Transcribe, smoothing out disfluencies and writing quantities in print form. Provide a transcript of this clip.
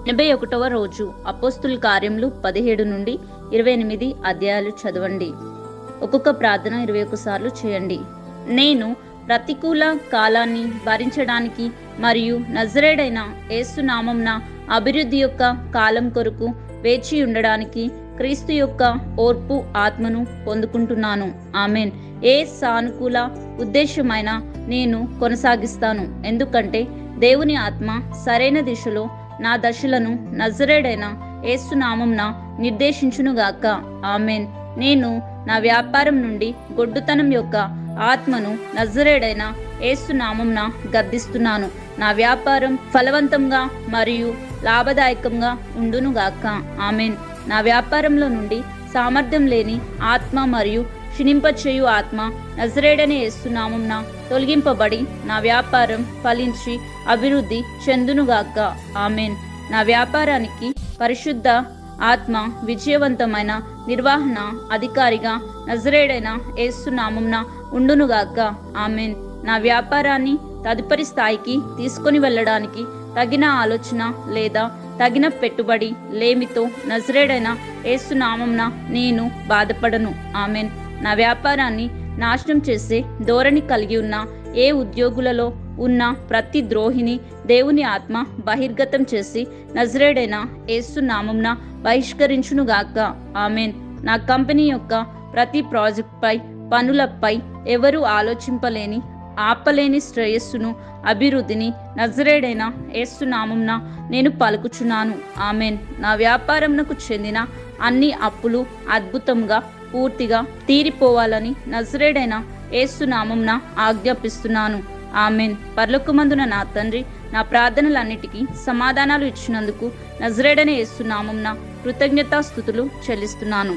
81వ రోజు అపోస్తుల కార్యములు 17 నుండి 28 అధ్యాయాలు చదవండి. ఒక్కొక్క ప్రార్థన 21 సార్లు చేయండి. నేను ప్రతికూల కాలాన్ని భరించడానికి మరియు నజరేడైన యేసు నామమున అభివృద్ధి యొక్క కాలం కొరకు వేచి ఉండడానికి క్రీస్తు యొక్క ఓర్పు ఆత్మను పొందుకుంటున్నాను. ఆమెన్. ఏ సానుకూల ఉద్దేశమైనా నేను కొనసాగిస్తాను, ఎందుకంటే దేవుని ఆత్మ సరైన దిశలో నా దశలను నజరేడైన యేసు నామమున నిర్దేశించునుగాక. ఆమెన్. నేను నా వ్యాపారం నుండి గొడ్డుతనం యొక్క ఆత్మను నజరేడైన యేసు నామమున గద్దిస్తున్నాను. నా వ్యాపారం ఫలవంతంగా మరియు లాభదాయకంగా ఉండునుగాక. ఆమెన్. నా వ్యాపారంలో నుండి సామర్థ్యం లేని ఆత్మ మరియు క్షీణింపచేయు ఆత్మ నజరేడైన యేసు నామమున తొలగింపబడి నా వ్యాపారం ఫలించి అభివృద్ధి చెందునుగాక. ఆమెన్. నా వ్యాపారానికి పరిశుద్ధ ఆత్మ విజయవంతమైన నిర్వహణ అధికారిగా నజరేడైన యేసు నామమున ఉండునుగాక. ఆమెన్. నా వ్యాపారాన్ని తదుపరి స్థాయికి తీసుకొని వెళ్ళడానికి తగిన ఆలోచన లేదా తగిన పెట్టుబడి లేమితో నజరేడైన యేసు నామమున నేను బాధపడను. ఆమెన్. నా వ్యాపారాన్ని నాశనం చేసే ధోరణి కలిగి ఉన్న ఏ ఉద్యోగులలో ఉన్న ప్రతి ద్రోహిని దేవుని ఆత్మ బహిర్గతం చేసి నజరేడైన యేసు నామమున బహిష్కరించునుగాక. ఆమెన్. నా కంపెనీ యొక్క ప్రతి ప్రాజెక్టుపై పనులపై ఎవరు ఆలోచింపలేని ఆపలేని శ్రేయస్సును అభివృద్ధిని నజరేడైన యేసు నామమున నేను పలుకుచున్నాను. ఆమెన్. నా వ్యాపారమునకు చెందిన అన్ని అప్పులు అద్భుతంగా పూర్తిగా తీరిపోవాలని నజరేడైన యేసు నామమున ఆజ్ఞాపిస్తున్నాను. ఆమెన్. పరలోకమందున నా తండ్రి, నా ప్రార్థనలన్నిటికీ సమాధానాలు ఇచ్చినందుకు నజరేడైన యేసు నామమున కృతజ్ఞతాస్తుతులు చెల్లిస్తున్నాను.